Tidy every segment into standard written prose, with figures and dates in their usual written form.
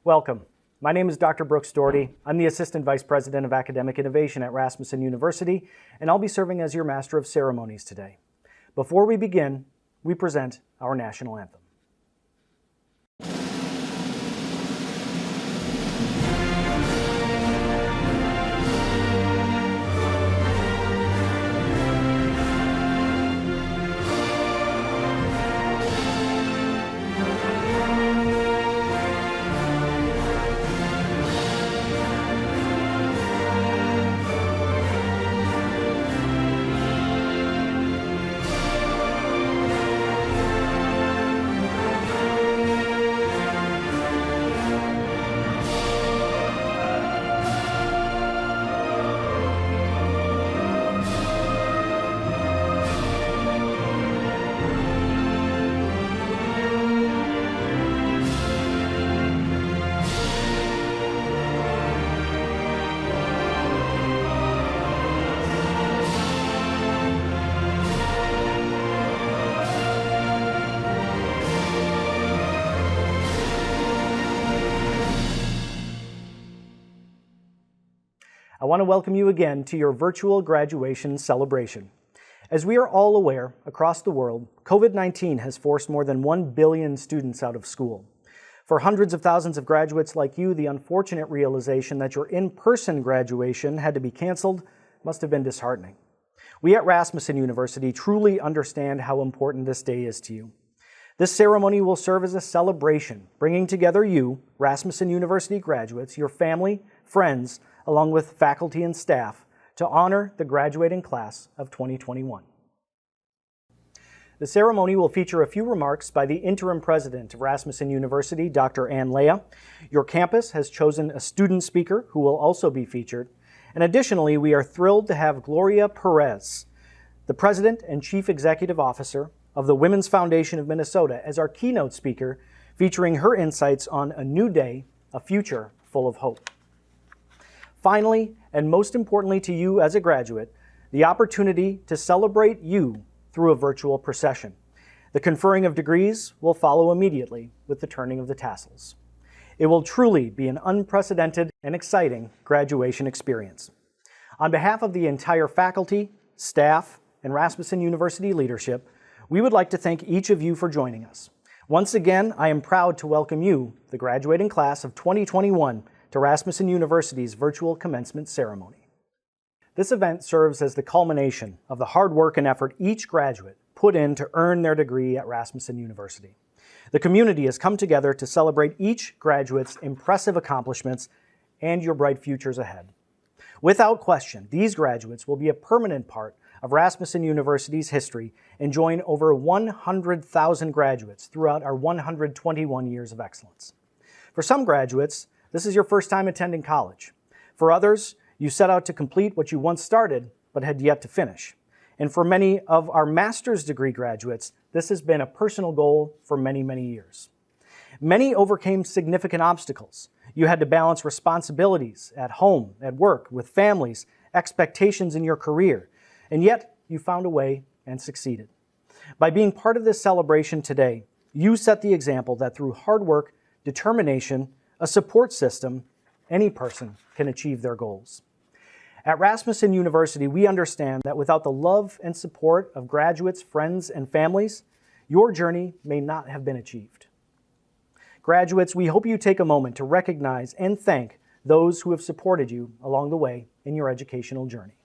Welcome. My name is Dr. Brooks Doherty. I'm the Assistant Vice President of Academic Innovation at Rasmussen University, and I'll be serving as your Master of Ceremonies today. Before we begin, we present our national anthem. I want to welcome you again to your virtual graduation celebration. As we are all aware, across the world, COVID-19 has forced more than 1 billion students out of school. For hundreds of thousands of graduates like you, the unfortunate realization that your in-person graduation had to be canceled must have been disheartening. We at Rasmussen University truly understand how important this day is to you. This ceremony will serve as a celebration, bringing together you, Rasmussen University graduates, your family, friends, along with faculty and staff, to honor the graduating class of 2021. The ceremony will feature a few remarks by the interim president of Rasmussen University, Dr. Ann Leah. Your campus has chosen a student speaker who will also be featured. And additionally, we are thrilled to have Gloria Perez, the president and chief executive officer of the Women's Foundation of Minnesota, as our keynote speaker, featuring her insights on a new day, a future full of hope. Finally, and most importantly to you as a graduate, the opportunity to celebrate you through a virtual procession. The conferring of degrees will follow immediately with the turning of the tassels. It will truly be an unprecedented and exciting graduation experience. On behalf of the entire faculty, staff, and Rasmussen University leadership, we would like to thank each of you for joining us. Once again, I am proud to welcome you, the graduating class of 2021, to Rasmussen University's virtual commencement ceremony. This event serves as the culmination of the hard work and effort each graduate put in to earn their degree at Rasmussen University. The community has come together to celebrate each graduate's impressive accomplishments and your bright futures ahead. Without question, these graduates will be a permanent part of Rasmussen University's history and join over 100,000 graduates throughout our 121 years of excellence. For some graduates, this is your first time attending college. For others, you set out to complete what you once started but had yet to finish. And for many of our master's degree graduates, this has been a personal goal for many, many years. Many overcame significant obstacles. You had to balance responsibilities at home, at work, with families, expectations in your career, and yet you found a way and succeeded. By being part of this celebration today, you set the example that through hard work, determination, a support system, any person can achieve their goals. At Rasmussen University, we understand that without the love and support of graduates, friends, and families, your journey may not have been achieved. Graduates, we hope you take a moment to recognize and thank those who have supported you along the way in your educational journey.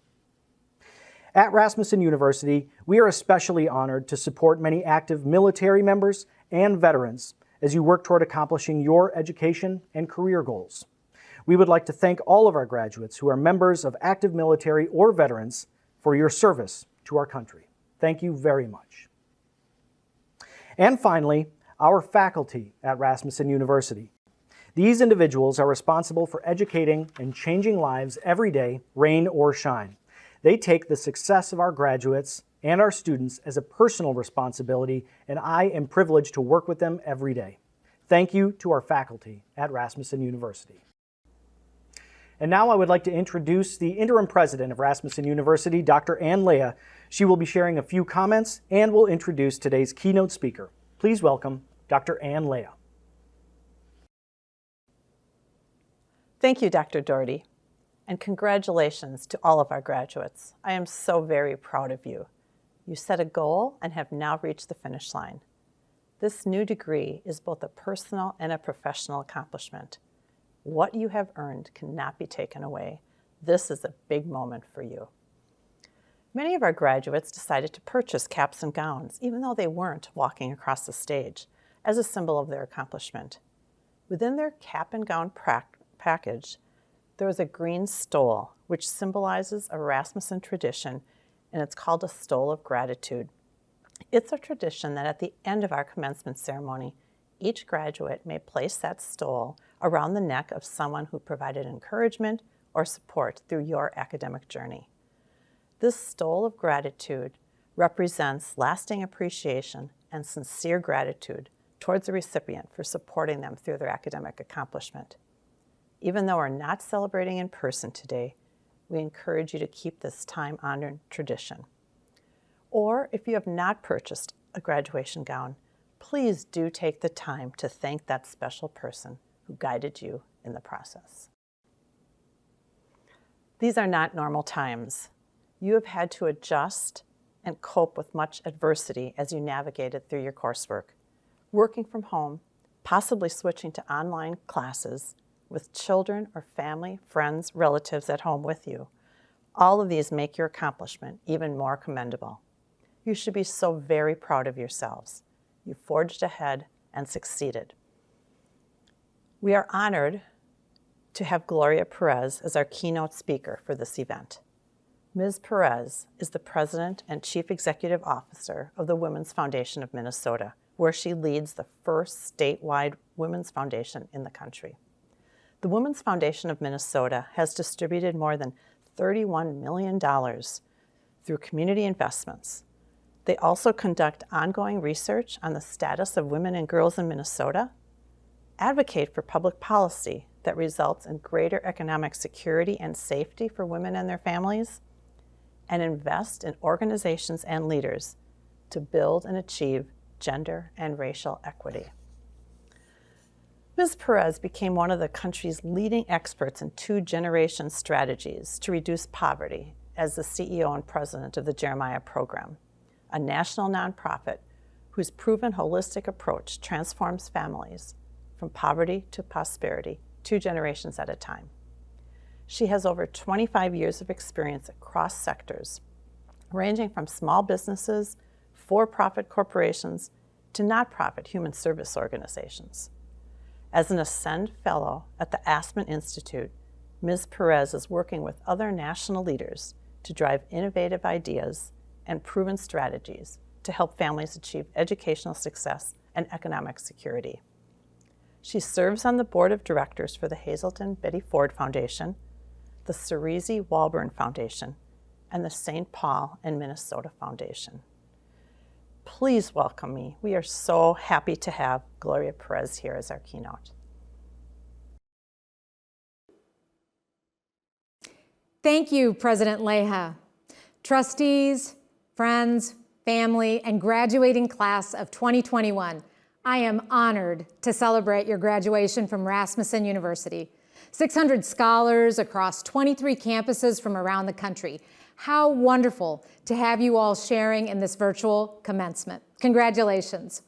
At Rasmussen University, we are especially honored to support many active military members and veterans as you work toward accomplishing your education and career goals. We would like to thank all of our graduates who are members of active military or veterans for your service to our country. Thank you very much. And finally, our faculty at Rasmussen University. These individuals are responsible for educating and changing lives every day, rain or shine. They take the success of our graduates and our students as a personal responsibility, and I am privileged to work with them every day. Thank you to our faculty at Rasmussen University. And now I would like to introduce the interim president of Rasmussen University, Dr. Ann Leah. She will be sharing a few comments and will introduce today's keynote speaker. Please welcome Dr. Ann Leah. Thank you, Dr. Doherty, and congratulations to all of our graduates. I am so very proud of you. You set a goal and have now reached the finish line. This new degree is both a personal and a professional accomplishment. What you have earned cannot be taken away. This is a big moment for you. Many of our graduates decided to purchase caps and gowns, even though they weren't walking across the stage, as a symbol of their accomplishment. Within their cap and gown package, there is a green stole, which symbolizes a Rasmussen tradition, and it's called a stole of gratitude. It's a tradition that at the end of our commencement ceremony, each graduate may place that stole around the neck of someone who provided encouragement or support through your academic journey. This stole of gratitude represents lasting appreciation and sincere gratitude towards the recipient for supporting them through their academic accomplishment. Even though we're not celebrating in person today, we encourage you to keep this time-honored tradition. Or if you have not purchased a graduation gown, please do take the time to thank that special person who guided you in the process. These are not normal times. You have had to adjust and cope with much adversity as you navigated through your coursework. Working from home, possibly switching to online classes with children or family, friends, relatives at home with you. All of these make your accomplishment even more commendable. You should be so very proud of yourselves. You forged ahead and succeeded. We are honored to have Gloria Perez as our keynote speaker for this event. Ms. Perez is the President and Chief Executive Officer of the Women's Foundation of Minnesota, where she leads the first statewide women's foundation in the country. The Women's Foundation of Minnesota has distributed more than $31 million through community investments. They also conduct ongoing research on the status of women and girls in Minnesota, advocate for public policy that results in greater economic security and safety for women and their families, and invest in organizations and leaders to build and achieve gender and racial equity. Ms. Perez became one of the country's leading experts in two-generation strategies to reduce poverty as the CEO and president of the Jeremiah Program, a national nonprofit whose proven holistic approach transforms families from poverty to prosperity 2 generations at a time. She has over 25 years of experience across sectors, ranging from small businesses, for-profit corporations, to nonprofit human service organizations. As an Ascend Fellow at the Aspen Institute, Ms. Perez is working with other national leaders to drive innovative ideas and proven strategies to help families achieve educational success and economic security. She serves on the board of directors for the Hazelton Betty Ford Foundation, the Cerisi Walburn Foundation, and the St. Paul and Minnesota Foundation. Please welcome me. We are so happy to have Gloria Perez here as our keynote. Thank you, President Leha. Trustees, friends, family, and graduating class of 2021, I am honored to celebrate your graduation from Rasmussen University. 600 scholars across 23 campuses from around the country. How wonderful to have you all sharing in this virtual commencement. Congratulations.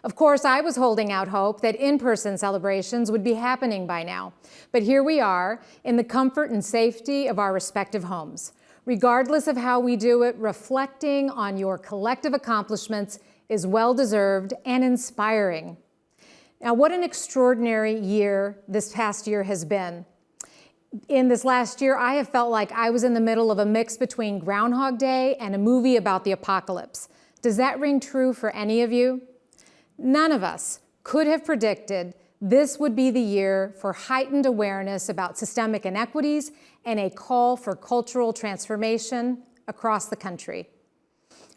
Of course, I was holding out hope that in-person celebrations would be happening by now, but here we are in the comfort and safety of our respective homes. Regardless of how we do it, reflecting on your collective accomplishments is well-deserved and inspiring. Now, what an extraordinary year this past year has been. In this last year, I have felt like I was in the middle of a mix between Groundhog Day and a movie about the apocalypse. Does that ring true for any of you? None of us could have predicted this would be the year for heightened awareness about systemic inequities and a call for cultural transformation across the country.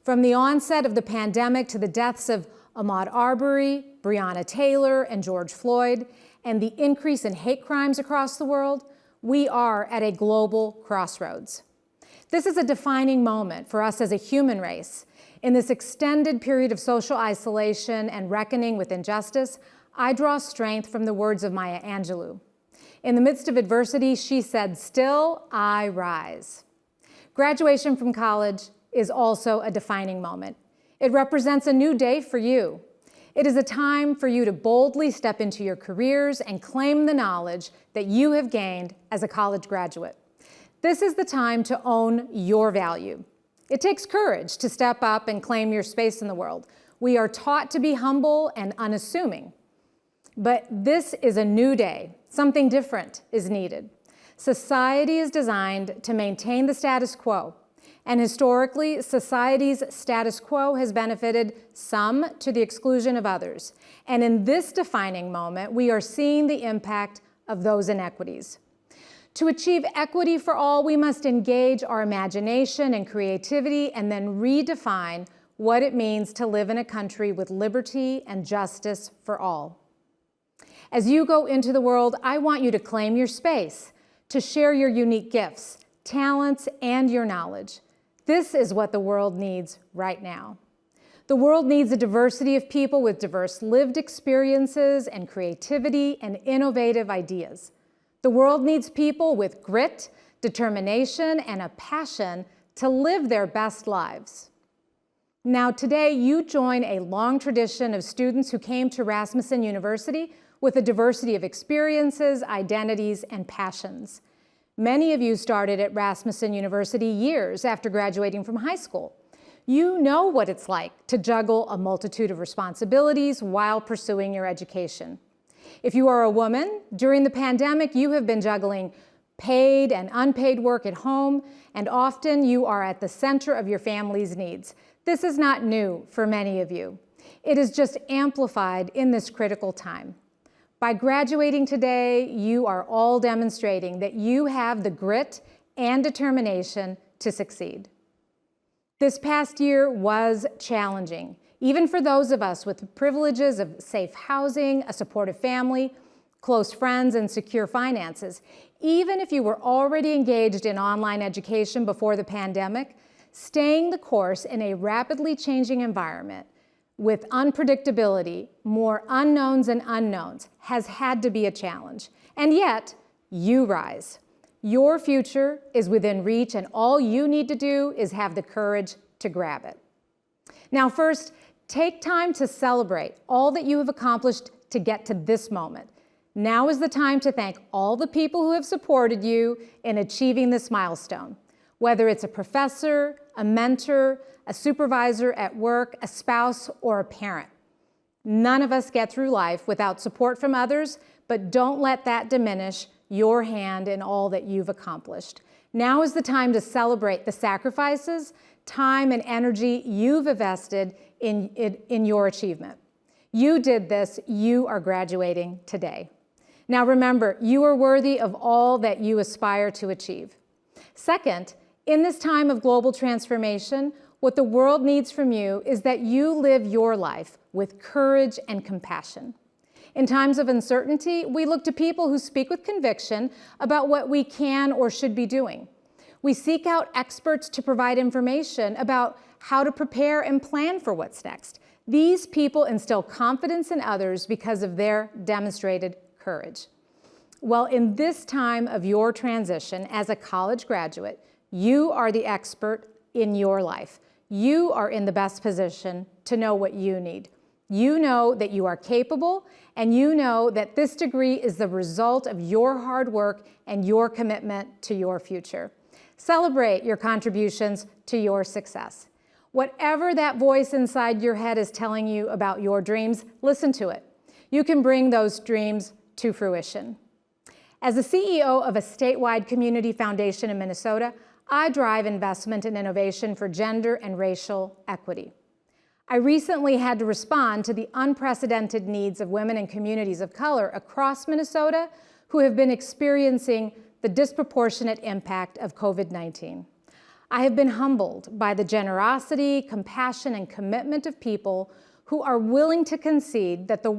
From the onset of the pandemic to the deaths of Ahmaud Arbery, Breonna Taylor, and George Floyd, and the increase in hate crimes across the world, we are at a global crossroads. This is a defining moment for us as a human race. In this extended period of social isolation and reckoning with injustice, I draw strength from the words of Maya Angelou. In the midst of adversity, she said, "Still I rise." Graduation from college is also a defining moment. It represents a new day for you. It is a time for you to boldly step into your careers and claim the knowledge that you have gained as a college graduate. This is the time to own your value. It takes courage to step up and claim your space in the world. We are taught to be humble and unassuming. But this is a new day. Something different is needed. Society is designed to maintain the status quo. And historically, society's status quo has benefited some to the exclusion of others. And in this defining moment, we are seeing the impact of those inequities. To achieve equity for all, we must engage our imagination and creativity and then redefine what it means to live in a country with liberty and justice for all. As you go into the world, I want you to claim your space, to share your unique gifts, talents, and your knowledge. This is what the world needs right now. The world needs a diversity of people with diverse lived experiences and creativity and innovative ideas. The world needs people with grit, determination, and a passion to live their best lives. Now, today, you join a long tradition of students who came to Rasmussen University with a diversity of experiences, identities, and passions. Many of you started at Rasmussen University years after graduating from high school. You know what it's like to juggle a multitude of responsibilities while pursuing your education. If you are a woman, during the pandemic, you have been juggling paid and unpaid work at home, and often you are at the center of your family's needs. This is not new for many of you. It is just amplified in this critical time. By graduating today, you are all demonstrating that you have the grit and determination to succeed. This past year was challenging, even for those of us with the privileges of safe housing, a supportive family, close friends, and secure finances. Even if you were already engaged in online education before the pandemic, staying the course in a rapidly changing environment with unpredictability, more unknowns and unknowns, has had to be a challenge. And yet, you rise. Your future is within reach, and all you need to do is have the courage to grab it. Now, first, take time to celebrate all that you have accomplished to get to this moment. Now is the time to thank all the people who have supported you in achieving this milestone, whether it's a professor, a mentor, a supervisor at work, a spouse, or a parent. None of us get through life without support from others, but don't let that diminish your hand in all that you've accomplished. Now is the time to celebrate the sacrifices, time, and energy you've invested in your achievement. You did this, you are graduating today. Now remember, you are worthy of all that you aspire to achieve. Second, in this time of global transformation, what the world needs from you is that you live your life with courage and compassion. In times of uncertainty, we look to people who speak with conviction about what we can or should be doing. We seek out experts to provide information about how to prepare and plan for what's next. These people instill confidence in others because of their demonstrated courage. Well, in this time of your transition as a college graduate, you are the expert in your life. You are in the best position to know what you need. You know that you are capable, and you know that this degree is the result of your hard work and your commitment to your future. Celebrate your contributions to your success. Whatever that voice inside your head is telling you about your dreams, listen to it. You can bring those dreams to fruition. As the CEO of a statewide community foundation in Minnesota, I drive investment and innovation for gender and racial equity. I recently had to respond to the unprecedented needs of women and communities of color across Minnesota who have been experiencing the disproportionate impact of COVID-19. I have been humbled by the generosity, compassion, and commitment of people who are willing to concede that the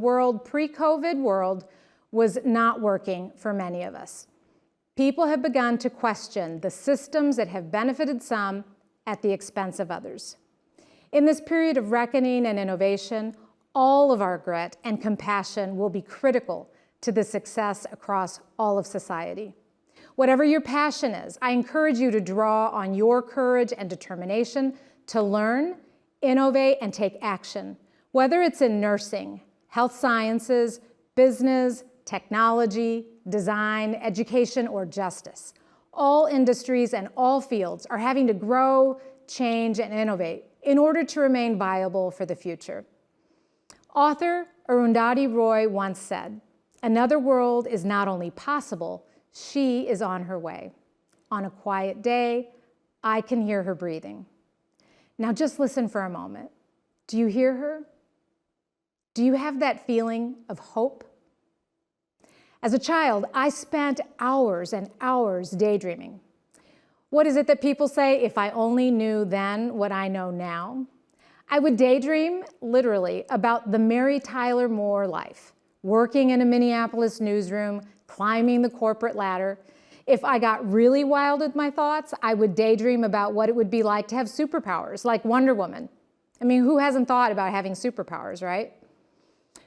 pre-COVID world was not working for many of us. People have begun to question the systems that have benefited some at the expense of others. In this period of reckoning and innovation, all of our grit and compassion will be critical to the success across all of society. Whatever your passion is, I encourage you to draw on your courage and determination to learn, innovate, and take action, whether it's in nursing, health sciences, business, technology, design, education, or justice. All industries and all fields are having to grow, change, and innovate in order to remain viable for the future. Author Arundhati Roy once said, "Another world is not only possible, she is on her way. On a quiet day, I can hear her breathing." Now just listen for a moment. Do you hear her? Do you have that feeling of hope? As a child, I spent hours and hours daydreaming. What is it that people say, if I only knew then what I know now? I would daydream, literally, about the Mary Tyler Moore life, working in a Minneapolis newsroom, climbing the corporate ladder. If I got really wild with my thoughts, I would daydream about what it would be like to have superpowers, like Wonder Woman. I mean, who hasn't thought about having superpowers, right?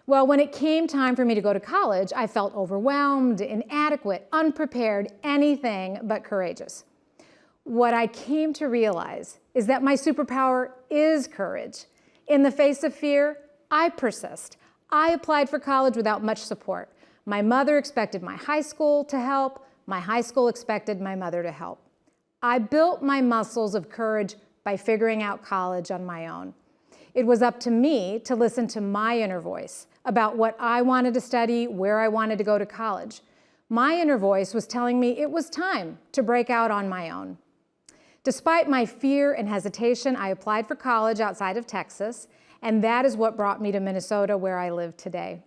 Well, when it came time for me to go to college, I felt overwhelmed, inadequate, unprepared, anything but courageous. What I came to realize is that my superpower is courage. In the face of fear, I persist. I applied for college without much support. My mother expected my high school to help. My high school expected my mother to help. I built my muscles of courage by figuring out college on my own. It was up to me to listen to my inner voice about what I wanted to study, where I wanted to go to college. My inner voice was telling me it was time to break out on my own. Despite my fear and hesitation, I applied for college outside of Texas, and that is what brought me to Minnesota, where I live today.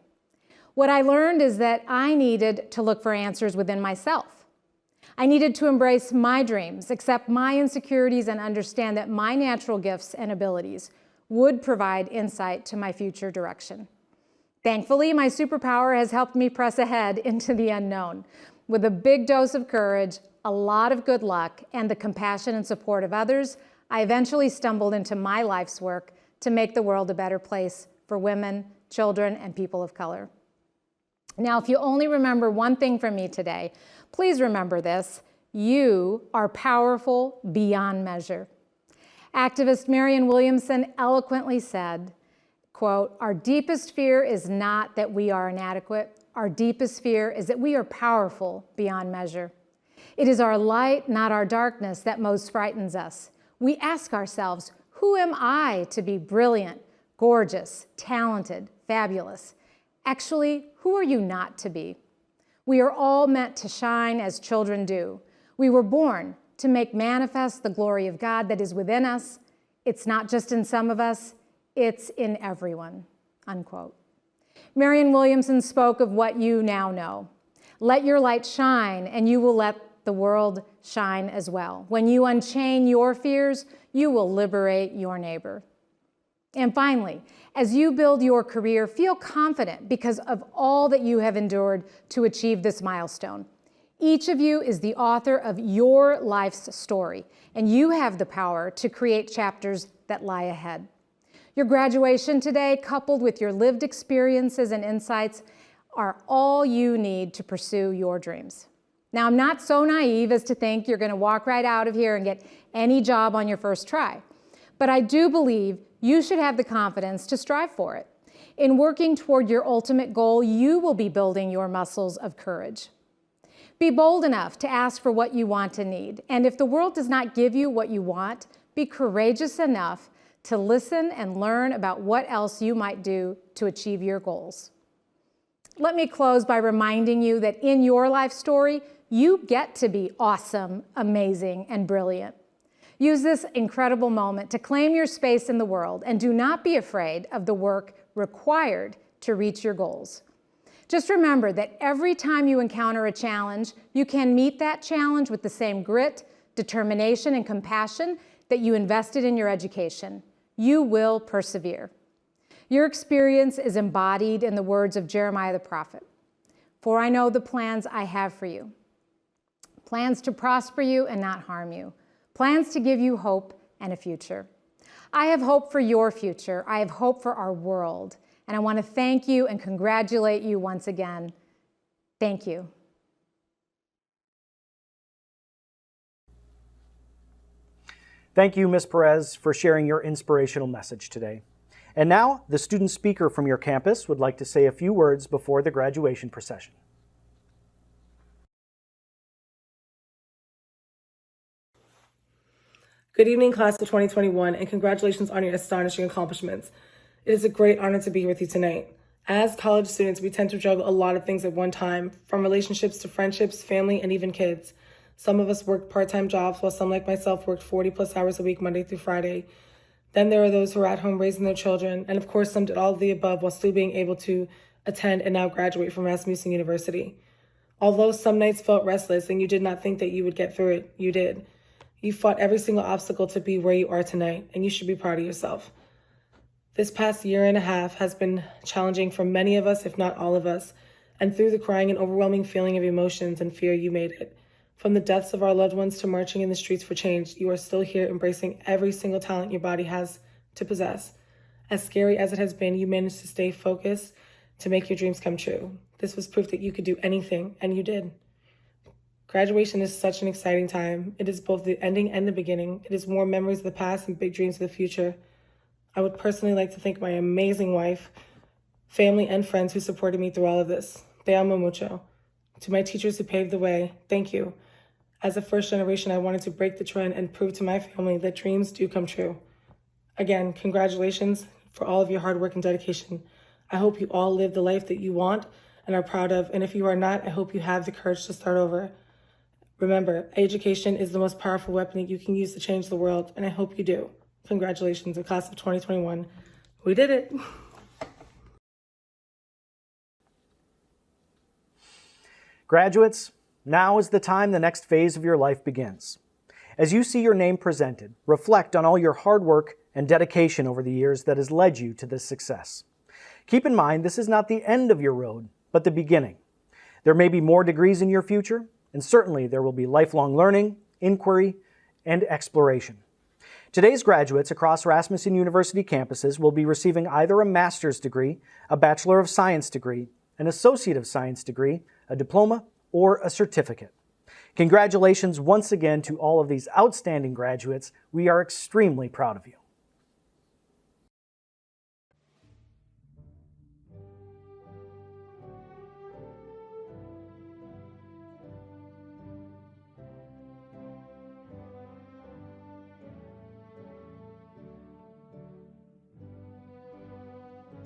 What I learned is that I needed to look for answers within myself. I needed to embrace my dreams, accept my insecurities, and understand that my natural gifts and abilities would provide insight to my future direction. Thankfully, my superpower has helped me press ahead into the unknown. With a big dose of courage, a lot of good luck, and the compassion and support of others, I eventually stumbled into my life's work to make the world a better place for women, children, and people of color. Now, if you only remember one thing from me today, please remember this: you are powerful beyond measure. Activist Marianne Williamson eloquently said, quote, "Our deepest fear is not that we are inadequate. Our deepest fear is that we are powerful beyond measure. It is our light, not our darkness, that most frightens us. We ask ourselves, who am I to be brilliant, gorgeous, talented, fabulous? Actually, who are you not to be? We are all meant to shine as children do. We were born to make manifest the glory of God that is within us. It's not just in some of us, it's in everyone," unquote. Marianne Williamson spoke of what you now know. Let your light shine, and you will let the world shine as well. When you unchain your fears, you will liberate your neighbor. And finally, as you build your career, feel confident because of all that you have endured to achieve this milestone. Each of you is the author of your life's story, and you have the power to create chapters that lie ahead. Your graduation today, coupled with your lived experiences and insights, are all you need to pursue your dreams. Now, I'm not so naive as to think you're going to walk right out of here and get any job on your first try, but I do believe you should have the confidence to strive for it. In working toward your ultimate goal, you will be building your muscles of courage. Be bold enough to ask for what you want and need, and if the world does not give you what you want, be courageous enough to listen and learn about what else you might do to achieve your goals. Let me close by reminding you that in your life story, you get to be awesome, amazing, and brilliant. Use this incredible moment to claim your space in the world, and do not be afraid of the work required to reach your goals. Just remember that every time you encounter a challenge, you can meet that challenge with the same grit, determination, and compassion that you invested in your education. You will persevere. Your experience is embodied in the words of Jeremiah the prophet. "For I know the plans I have for you, plans to prosper you and not harm you, plans to give you hope and a future." I have hope for your future. I have hope for our world. And I want to thank you and congratulate you once again. Thank you. Thank you, Ms. Perez, for sharing your inspirational message today. And now, the student speaker from your campus would like to say a few words before the graduation procession. Good evening, class of 2021, and congratulations on your astonishing accomplishments. It is a great honor to be here with you tonight. As college students, we tend to juggle a lot of things at one time, from relationships to friendships, family, and even kids. Some of us worked part-time jobs, while some, like myself, worked 40-plus hours a week, Monday through Friday. Then there are those who are at home raising their children, and of course, some did all of the above while still being able to attend and now graduate from Rasmussen University. Although some nights felt restless and you did not think that you would get through it, you did. You fought every single obstacle to be where you are tonight, and you should be proud of yourself. This past year and a half has been challenging for many of us, if not all of us, and through the crying and overwhelming feeling of emotions and fear, you made it. From the deaths of our loved ones to marching in the streets for change, you are still here embracing every single talent your body has to possess. As scary as it has been, you managed to stay focused to make your dreams come true. This was proof that you could do anything, and you did. Graduation is such an exciting time. It is both the ending and the beginning. It is more memories of the past and big dreams of the future. I would personally like to thank my amazing wife, family, and friends who supported me through all of this. Te amo mucho. To my teachers who paved the way, thank you. As a first generation, I wanted to break the trend and prove to my family that dreams do come true. Again, congratulations for all of your hard work and dedication. I hope you all live the life that you want and are proud of, and if you are not, I hope you have the courage to start over. Remember, education is the most powerful weapon that you can use to change the world, and I hope you do. Congratulations, the class of 2021. We did it. Graduates, now is the time the next phase of your life begins. As you see your name presented, reflect on all your hard work and dedication over the years that has led you to this success. Keep in mind, this is not the end of your road, but the beginning. There may be more degrees in your future, and certainly there will be lifelong learning, inquiry, and exploration. Today's graduates across Rasmussen University campuses will be receiving either a master's degree, a Bachelor of Science degree, an Associate of Science degree, a diploma, or a certificate. Congratulations once again to all of these outstanding graduates. We are extremely proud of you.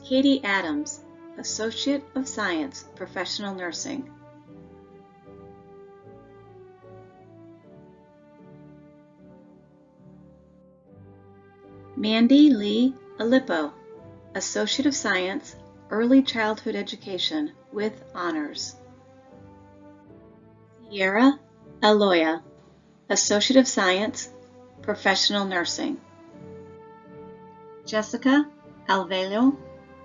Katie Adams, Associate of Science, Professional Nursing. Mandy Lee Alippo, Associate of Science, Early Childhood Education with Honors. Sierra Aloya, Associate of Science, Professional Nursing. Jessica Alvelo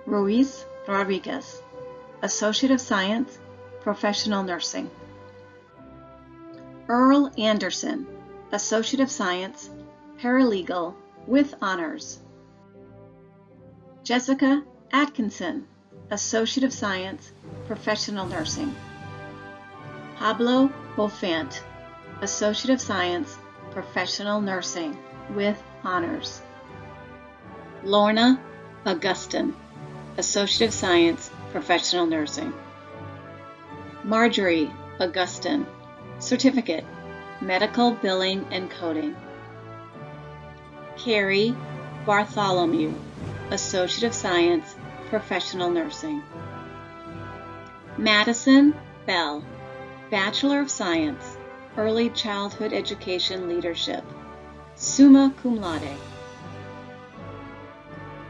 Ruiz Rodriguez, Associate of Science, Professional Nursing. Earl Anderson, Associate of Science, Paralegal with Honors. Jessica Atkinson, Associate of Science, Professional Nursing. Pablo Bofant, Associate of Science, Professional Nursing with Honors. Lorna Augustin, Associate of Science, Professional Nursing. Marjorie Augustin, Certificate, Medical Billing and Coding. Carrie Bartholomew, Associate of Science, Professional Nursing. Madison Bell, Bachelor of Science, Early Childhood Education Leadership, summa cum laude.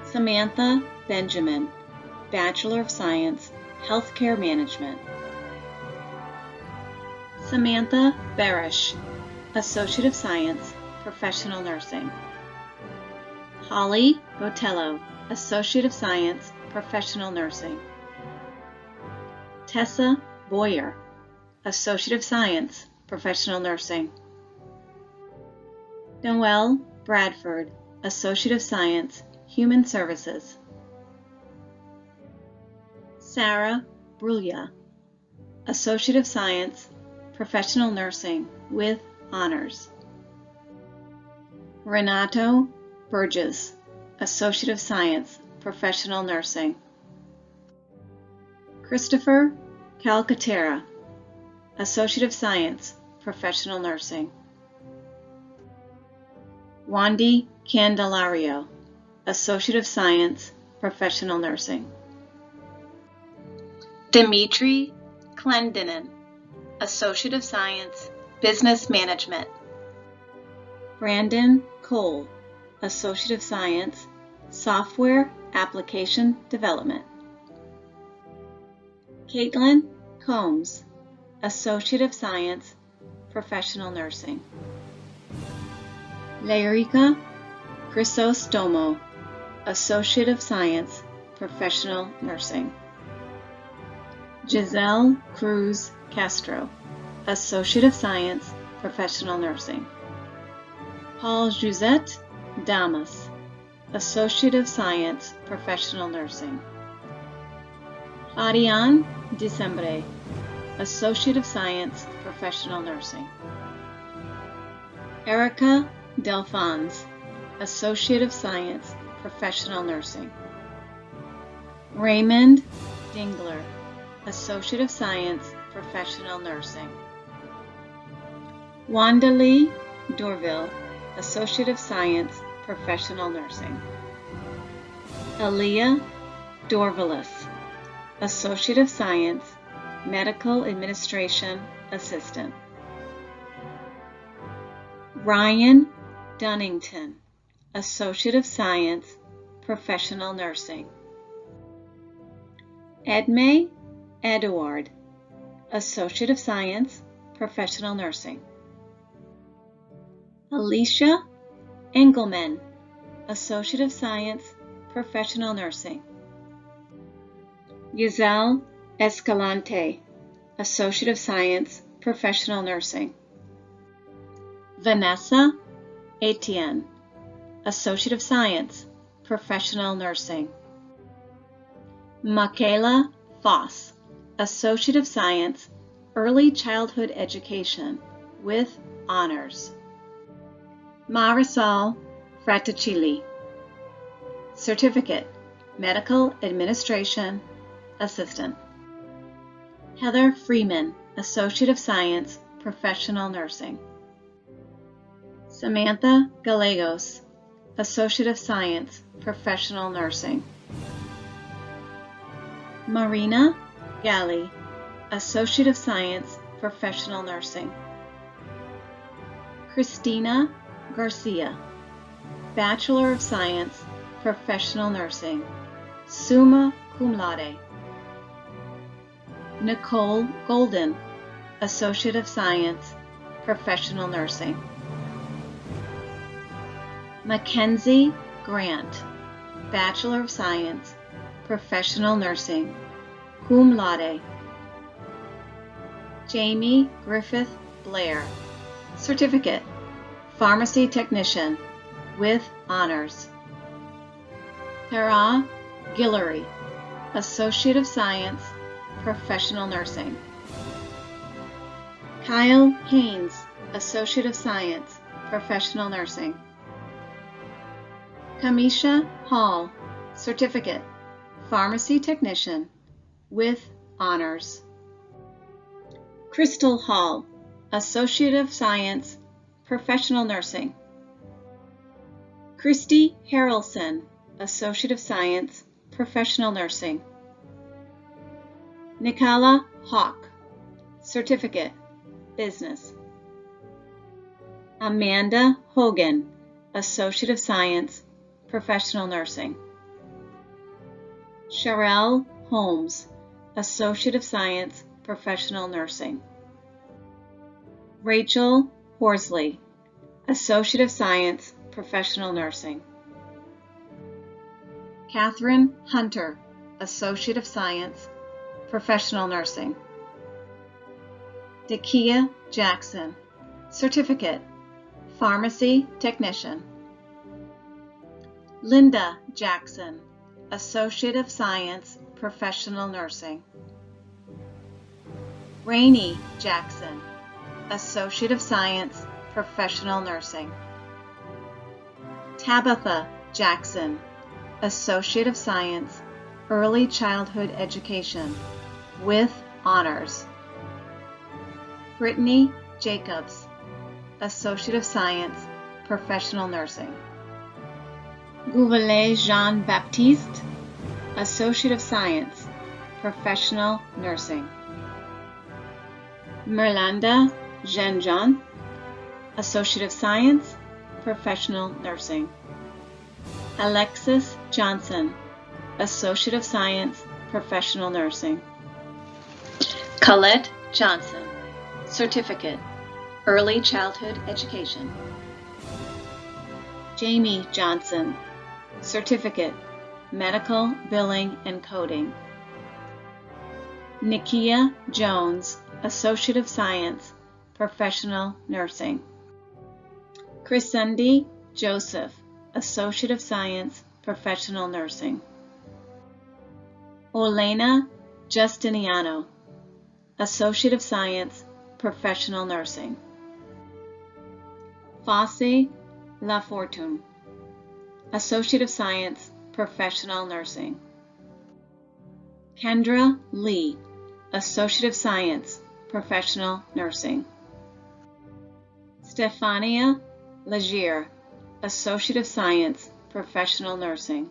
Samantha Benjamin, Bachelor of Science, Healthcare Management. Samantha Barish, Associate of Science, Professional Nursing. Holly Botello, Associate of Science, Professional Nursing. Tessa Boyer, Associate of Science, Professional Nursing. Noelle Bradford, Associate of Science, Human Services. Sarah Bruglia, Associate of Science, Professional Nursing with Honors. Renato Burgess, Associate of Science, Professional Nursing. Christopher Calcaterra, Associate of Science, Professional Nursing. Wandy Candelario, Associate of Science, Professional Nursing. Dimitri Clendenin, Associate of Science, Business Management. Brandon Cole, Associate of Science, Software Application Development. Caitlin Combs, Associate of Science, Professional Nursing. Leirica Chrysostomo, Associate of Science, Professional Nursing. Giselle Cruz Castro, Associate of Science, Professional Nursing. Paul Josette Damas, Associate of Science, Professional Nursing. Ariane Decembre, Associate of Science, Professional Nursing. Erica Delphans, Associate of Science, Professional Nursing. Raymond Dingler, Associate of Science, Professional Nursing. Wanda Lee Dorville, Associate of Science, Professional Nursing. Aaliyah Dorvalis, Associate of Science, Medical Administration Assistant. Ryan Dunnington, Associate of Science, Professional Nursing. Edme Eduard, Associate of Science, Professional Nursing. Alicia Engelman, Associate of Science, Professional Nursing. Giselle Escalante, Associate of Science, Professional Nursing. Vanessa Etienne, Associate of Science, Professional Nursing. Michaela Foss, Associate of Science, Early Childhood Education with Honors. Marisol Fraticilli, Certificate, Medical Administration Assistant. Heather Freeman, Associate of Science, Professional Nursing. Samantha Gallegos, Associate of Science, Professional Nursing. Marina Galli, Associate of Science, Professional Nursing. Christina Garcia, Bachelor of Science, Professional Nursing, summa cum laude. Nicole Golden, Associate of Science, Professional Nursing. Mackenzie Grant, Bachelor of Science, Professional Nursing, cum laude. Jamie Griffith Blair, Certificate, Pharmacy Technician with Honors. Tara Guillory, Associate of Science, Professional Nursing. Kyle Haynes, Associate of Science, Professional Nursing. Kamisha Hall, Certificate, Pharmacy Technician with Honors. Crystal Hall, Associate of Science, Professional Nursing. Christy Harrelson, Associate of Science, Professional Nursing. Nikala Hawk, Certificate, Business. Amanda Hogan, Associate of Science, Professional Nursing. Sharelle Holmes, Associate of Science, Professional Nursing. Rachel Horsley, Associate of Science, Professional Nursing. Catherine Hunter, Associate of Science, Professional Nursing. Dakia Jackson, Certificate, Pharmacy Technician. Linda Jackson, Associate of Science, Professional Nursing. Rainey Jackson, Associate of Science, Professional Nursing. Tabitha Jackson, Associate of Science, Early Childhood Education, with honors. Brittany Jacobs, Associate of Science, Professional Nursing. Gouvelet Jean-Baptiste, Associate of Science, Professional Nursing. Merlanda Jean-Jean, Associate of Science, Professional Nursing. Alexis Johnson, Associate of Science, Professional Nursing. Colette Johnson, Certificate, Early Childhood Education. Jamie Johnson, Certificate, Medical Billing and Coding. Nikia Jones, Associate of Science, Professional Nursing. Chrisendi Joseph, Associate of Science, Professional Nursing. Olena Justiniano, Associate of Science, Professional Nursing. Fosse Lafortune, Associate of Science, Professional Nursing. Kendra Lee, Associate of Science, Professional Nursing. Stefania Lagier, Associate of Science, Professional Nursing.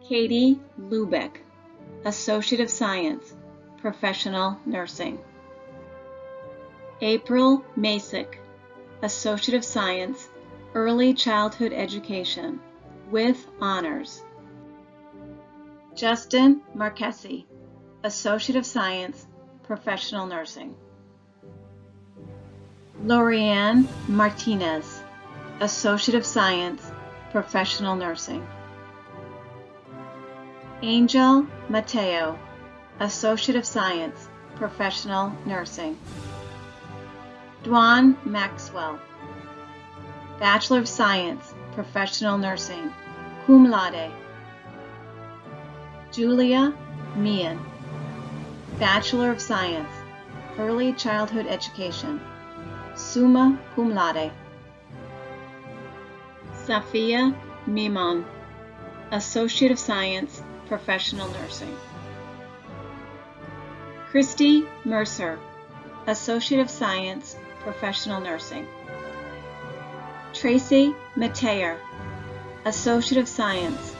Katie Lubeck, Associate of Science, Professional Nursing. April Masick, Associate of Science, Early Childhood Education, with honors. Justin Marquesi, Associate of Science, Professional Nursing. Lorianne Martinez, Associate of Science, Professional Nursing. Angel Mateo, Associate of Science, Professional Nursing. Dwan Maxwell, Bachelor of Science, Professional Nursing, cum laude. Julia Meehan, Bachelor of Science, Early Childhood Education, summa cum laude. Safia Mimon, Associate of Science, Professional Nursing. Christy Mercer, Associate of Science, Professional Nursing. Tracy Mateer, Associate of Science,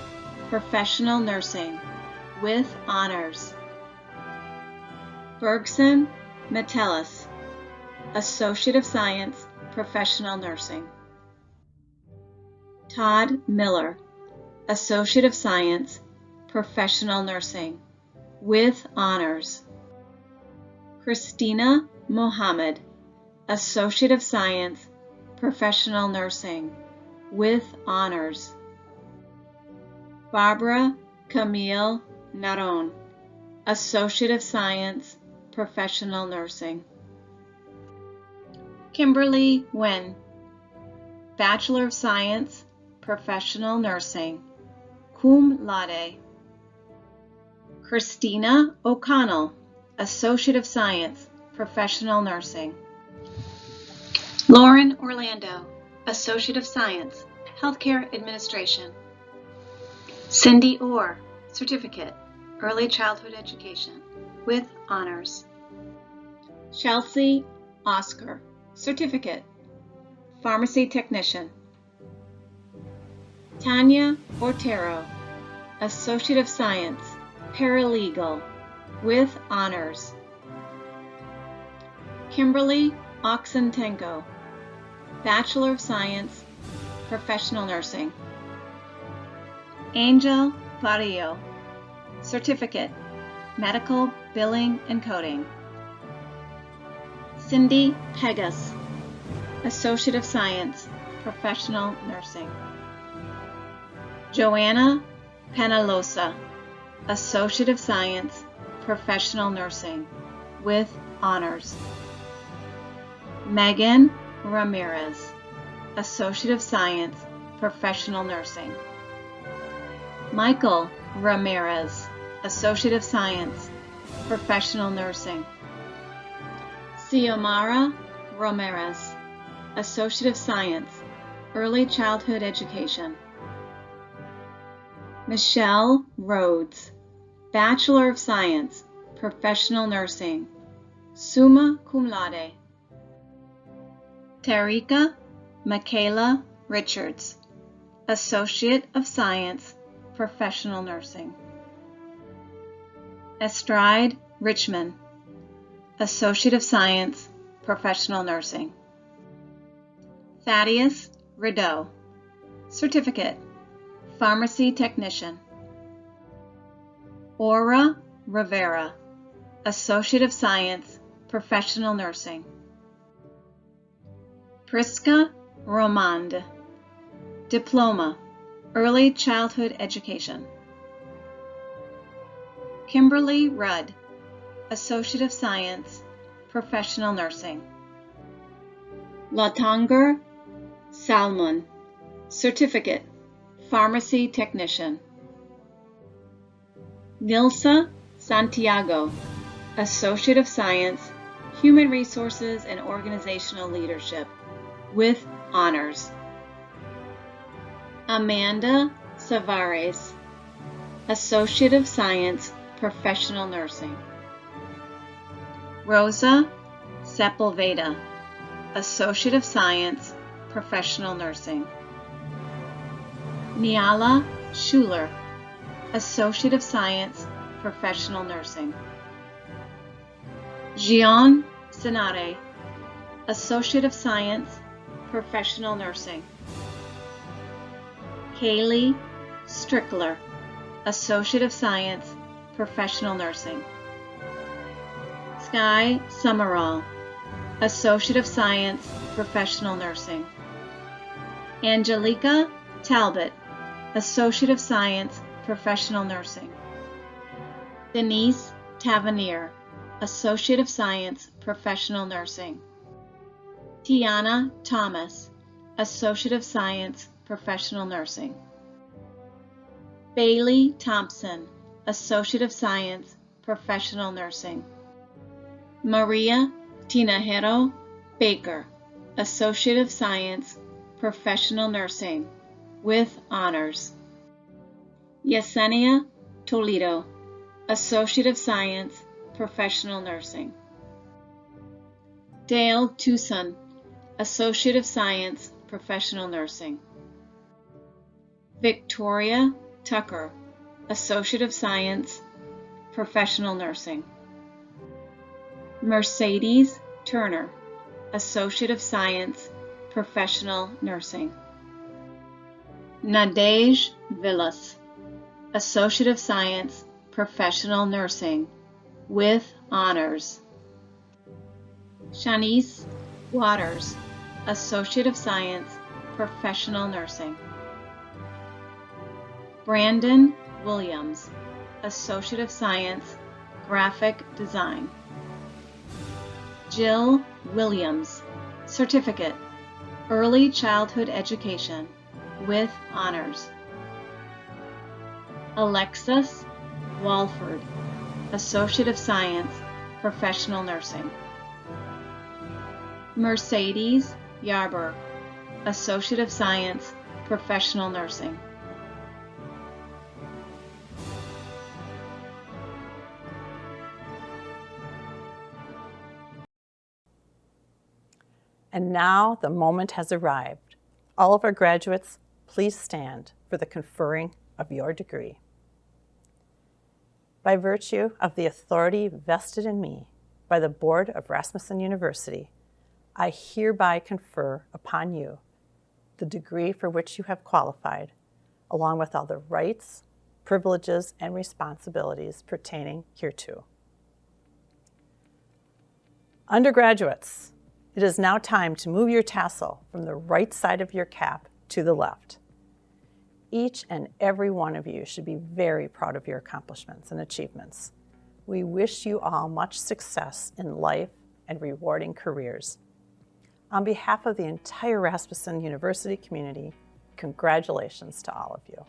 Professional Nursing, with honors. Bergson Metellus, Associate of Science, Professional Nursing. Todd Miller, Associate of Science, Professional Nursing, with honors. Christina Mohammed, Associate of Science, Professional Nursing, with honors. Barbara Camille Naron, Associate of Science, Professional Nursing. Kimberly Wen, Bachelor of Science, Professional Nursing, cum laude. Christina O'Connell, Associate of Science, Professional Nursing. Lauren Orlando, Associate of Science, Healthcare Administration. Cindy Orr, Certificate, Early Childhood Education, with honors. Chelsea Oscar, Certificate, Pharmacy Technician. Tanya Ortero, Associate of Science, Paralegal, with honors. Kimberly Oxentenko, Bachelor of Science, Professional Nursing. Angel Barrio, Certificate, Medical Billing and Coding. Cindy Pegas, Associate of Science, Professional Nursing. Joanna Penalosa, Associate of Science, Professional Nursing, with honors. Megan Ramirez, Associate of Science, Professional Nursing. Michael Ramirez, Associate of Science, Professional Nursing. Xiomara Ramirez, Associate of Science, Early Childhood Education. Michelle Rhodes, Bachelor of Science, Professional Nursing, summa cum laude. Tarika Michaela Richards, Associate of Science, Professional Nursing. Estride Richmond, Associate of Science, Professional Nursing. Thaddeus Rideau, Certificate, Pharmacy Technician. Aura Rivera, Associate of Science, Professional Nursing. Priska Romand, Diploma, Early Childhood Education. Kimberly Rudd, Associate of Science, Professional Nursing. Latanger Salmon, Certificate, Pharmacy Technician. Nilsa Santiago, Associate of Science, Human Resources and Organizational Leadership, with honors. Amanda Savares, Associate of Science, Professional Nursing. Rosa Sepulveda, Associate of Science, Professional Nursing. Niala Schuler, Associate of Science, Professional Nursing. Gian Senare, Associate of Science, Professional Nursing. Kaylee Strickler, Associate of Science, Professional Nursing. Sky Summerall, Associate of Science, Professional Nursing. Angelica Talbot, Associate of Science, Professional Nursing. Denise Tavernier, Associate of Science, Professional Nursing. Tiana Thomas, Associate of Science, Professional Nursing. Bailey Thompson, Associate of Science, Professional Nursing. Maria Tinajero Baker, Associate of Science, Professional Nursing, with honors. Yesenia Toledo, Associate of Science, Professional Nursing. Dale Tucson, Associate of Science, Professional Nursing. Victoria Tucker, Associate of Science, Professional Nursing. Mercedes Turner, Associate of Science, Professional Nursing. Nadej Villas, Associate of Science, Professional Nursing, with honors. Shanice Waters, Associate of Science, Professional Nursing. Brandon Williams, Associate of Science, Graphic Design. Jill Williams, Certificate, Early Childhood Education, with honors. Alexis Walford, Associate of Science, Professional Nursing. Mercedes Yarber, Associate of Science, Professional Nursing. And now the moment has arrived. All of our graduates, please stand for the conferring of your degree. By virtue of the authority vested in me by the Board of Rasmussen University, I hereby confer upon you the degree for which you have qualified, along with all the rights, privileges, and responsibilities pertaining hereto. Undergraduates, it is now time to move your tassel from the right side of your cap to the left. Each and every one of you should be very proud of your accomplishments and achievements. We wish you all much success in life and rewarding careers. On behalf of the entire Rasmussen University community, congratulations to all of you.